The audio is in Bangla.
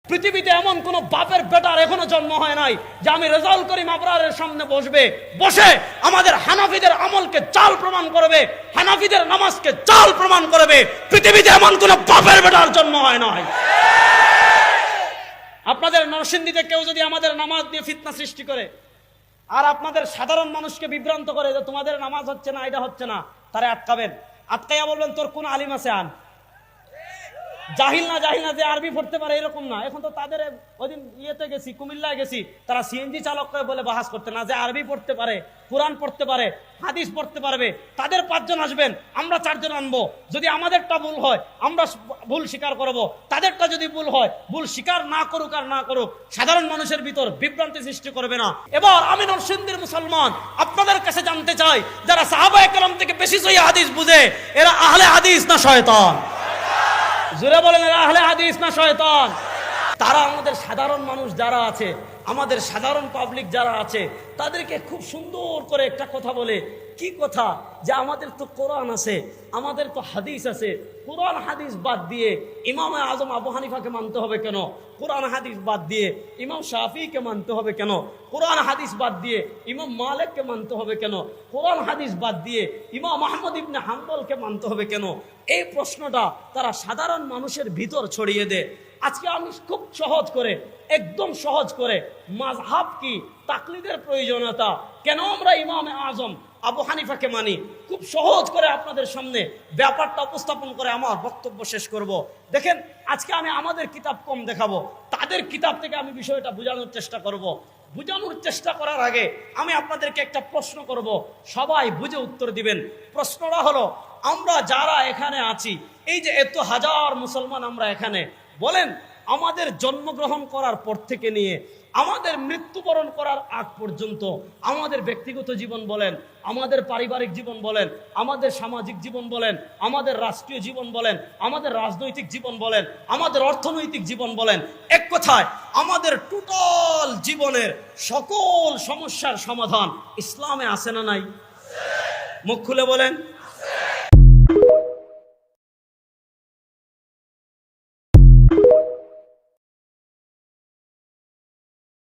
পৃথিবীতে এমন কোন বাপের বেটার এখনো জন্ম হয় নাই যে আমি রেজাউল করিম আবরারের সামনে বসে আমাদের হানাফিদের আমলকে চাল প্রমাণ করবে, হানাফিদের নামাজকে চাল প্রমাণ করবে। পৃথিবীতে এমন কোন বাপের বেটার জন্ম হয় নাই। আপনাদের নরসিংদীতে কেউ যদি আমাদের নামাজ নিয়ে ফিতনা সৃষ্টি করে আর আপনাদের সাধারণ মানুষকে বিভ্রান্ত করে যে তোমাদের নামাজ হচ্ছে না, এটা হচ্ছে না, তারা আটকাবেন। আটকাইয়া বলবেন তোর কোন আলিম আছে আন। জাহিল না যে আরবি পড়তে পারে এরকম না। এখন তো তাদের ওইদিন ইয়েতে গেছি, কুমিল্লায় গেছি, তারা সিএনজি চালক বলে বাহাস করতে না যে আরবি পড়তে পারে, কোরআন পড়তে পারে, হাদিস পড়তে পারবে, তাদের 5 জন আসবেন, আমরা 4 জন আনবো। যদি আমাদেরটা ভুল হয় আমরা ভুল স্বীকার করব, তাদেরটা যদি ভুল হয় ভুল স্বীকার না করুক আর না করুক, সাধারণ মানুষের ভিতর বিভ্রান্তি সৃষ্টি করবে না। এবার আমি নরসিংদীর মুসলমান আপনাদের কাছে জানতে চাই, যারা সাহাবায়ে কেরাম থেকে বেশি সহিহ হাদিস বুঝে এরা আহলে হাদিস না শয়তান? জোরে বলেন, এরা আহলে হাদিস না শয়তান? তারা আমাদের সাধারণ মানুষ যারা আছে, আমাদের সাধারণ পাবলিক যারা আছে, তাদেরকে খুব সুন্দর করে একটা কথা বলে। কি কথা? যে আমাদের তো কোরআন আছে, আমাদের তো হাদিস আছে, কোরআন হাদিস বাদ দিয়ে ইমাম আজম আবু হানিফাকে মানতে হবে কেন? কোরআন হাদিস বাদ দিয়ে ইমাম শাফিকে মানতে হবে কেন? কোরআন হাদিস বাদ দিয়ে ইমাম মালিককে মানতে হবে কেন? কোরআন হাদিস বাদ দিয়ে ইমাম আহমদ ইবনে হাম্বলকে মানতে হবে কেন? এই প্রশ্নটা তারা সাধারণ মানুষের ভিতর ছড়িয়ে দেয়। আজকে আমি খুব সহজ করে, একদম সহজ করে, মাযহাব কি, তাকলিদের প্রয়োজনীয়তা, কেন আমরা ইমামে আজম আবু হানিফাকে মানি, খুব সহজ করে আপনাদের সামনে ব্যাপারটা উপস্থাপন করে আমার বক্তব্য শেষ করব। দেখেন, আজকে আমি আমাদের কিতাব কম দেখাবো, তাদের কিতাব থেকে আমি বিষয়টা বোঝানোর চেষ্টা করব। বোঝানোর চেষ্টা করার আগে আমি আপনাদেরকে একটা প্রশ্ন করব, সবাই বুঝে উত্তর দিবেন। প্রশ্নটা হলো, আমরা যারা এখানে আছি, এই যে এত হাজার মুসলমান আমরা এখানে, বলেন আমাদের জন্মগ্রহণ করার পর থেকে নিয়ে আমাদের মৃত্যুবরণ করার আগ পর্যন্ত আমাদের ব্যক্তিগত জীবন বলেন, আমাদের পারিবারিক জীবন বলেন, আমাদের সামাজিক জীবন বলেন, আমাদের রাষ্ট্রীয় জীবন বলেন, আমাদের রাজনৈতিক জীবন বলেন, আমাদের অর্থনৈতিক জীবন বলেন, এক কথায় আমাদের টোটাল জীবনের সকল সমস্যার সমাধান ইসলামে আছে না নাই? মুখ খুলে বলেন।